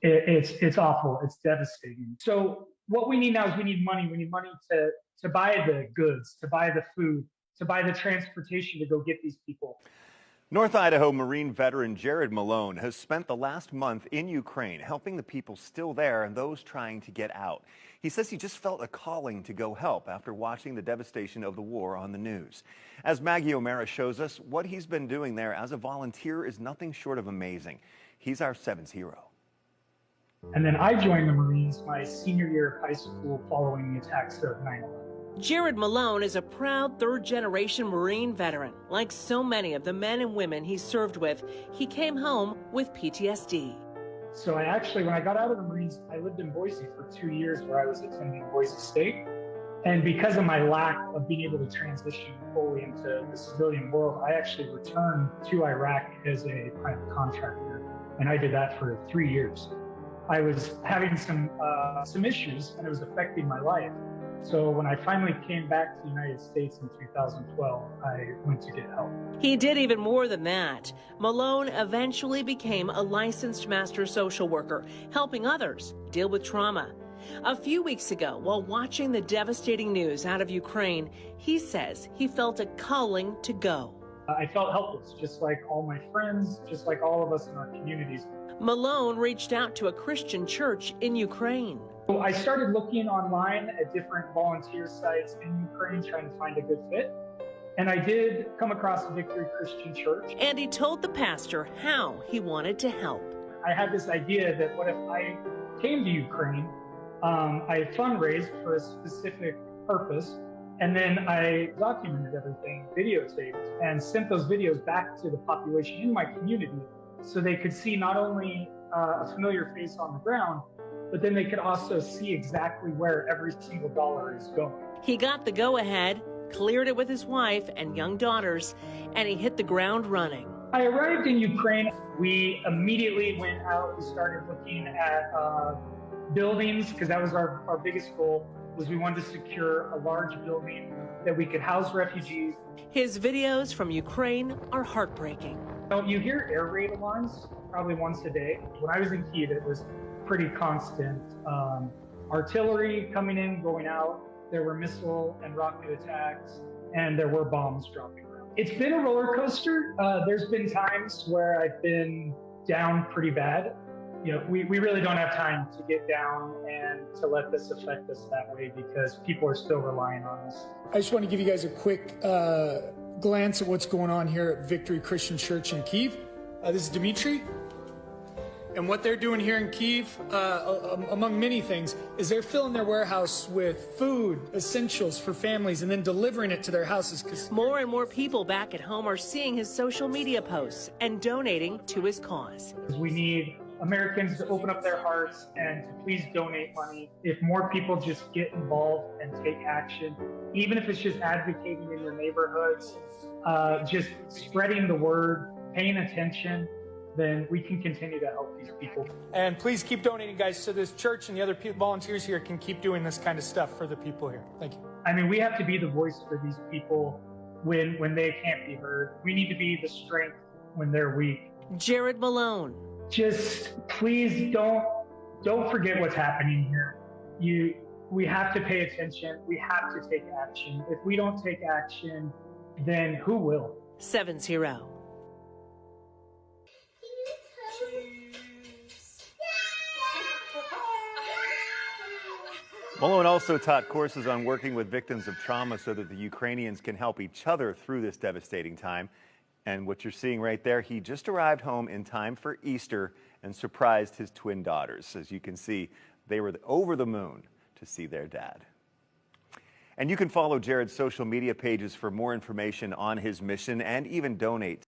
It's awful. It's devastating. So what we need now is we need money. We need money to buy the goods, to buy the food, to buy the transportation to go get these people. North Idaho Marine veteran Jared Malone has spent the last month in Ukraine helping the people still there and those trying to get out. He says he just felt a calling to go help after watching the devastation of the war on the news. As Maggie O'Mara shows us, what he's been doing there as a volunteer is nothing short of amazing. He's our Sevens hero. And then I joined the Marines my senior year of high school following the attacks of 9/11. Jared Malone is a proud third-generation Marine veteran. Like so many of the men and women he served with, he came home with PTSD. So when I got out of the Marines, I lived in Boise for 2 years where I was attending Boise State. And because of my lack of being able to transition fully into the civilian world, I actually returned to Iraq as a private contractor. And I did that for 3 years. I was having some issues and it was affecting my life. So when I finally came back to the United States in 2012, I went to get help. He did even more than that. Malone eventually became a licensed master social worker, helping others deal with trauma. A few weeks ago, while watching the devastating news out of Ukraine, he says he felt a calling to go. I felt helpless, just like all my friends, just like all of us in our communities. Malone reached out to a Christian church in Ukraine. So I started looking online at different volunteer sites in Ukraine, trying to find a good fit. And I did come across Victory Christian Church. And he told the pastor how he wanted to help. I had this idea that what if I came to Ukraine, I fundraised for a specific purpose, and then I documented everything, videotaped, and sent those videos back to the population in my community so they could see not only a familiar face on the ground, but then they could also see exactly where every single dollar is going. He got the go-ahead, cleared it with his wife and young daughters, and he hit the ground running. I arrived in Ukraine. We immediately went out and started looking at buildings, because that was our biggest goal, was we wanted to secure a large building that we could house refugees. His videos from Ukraine are heartbreaking. You hear air raid alarms probably once a day. When I was in Kyiv, it was pretty constant. Artillery coming in, going out. There were missile and rocket attacks, and there were bombs dropping around. It's been a roller coaster. There's been times where I've been down pretty bad. We really don't have time to get down and to let this affect us that way because people are still relying on us. I just want to give you guys a quick glance at what's going on here at Victory Christian Church in Kyiv. This is Dimitri. And what they're doing here in Kyiv, among many things, is they're filling their warehouse with food, essentials for families, and then delivering it to their houses. More and more people back at home are seeing his social media posts and donating to his cause. We need Americans to open up their hearts and to please donate money. If more people just get involved and take action, even if it's just advocating in your neighborhoods, just spreading the word, paying attention, then we can continue to help these people. And please keep donating, guys, so this church and the other volunteers here can keep doing this kind of stuff for the people here. Thank you. I mean, we have to be the voice for these people when they can't be heard. We need to be the strength when they're weak. Jared Malone. Just please don't forget what's happening here. We have to pay attention. We have to take action. If we don't take action, then who will? Sevens hero. Malone also taught courses on working with victims of trauma so that the Ukrainians can help each other through this devastating time. And what you're seeing right there, he just arrived home in time for Easter and surprised his twin daughters. As you can see, they were over the moon to see their dad. And you can follow Jared's social media pages for more information on his mission and even donate.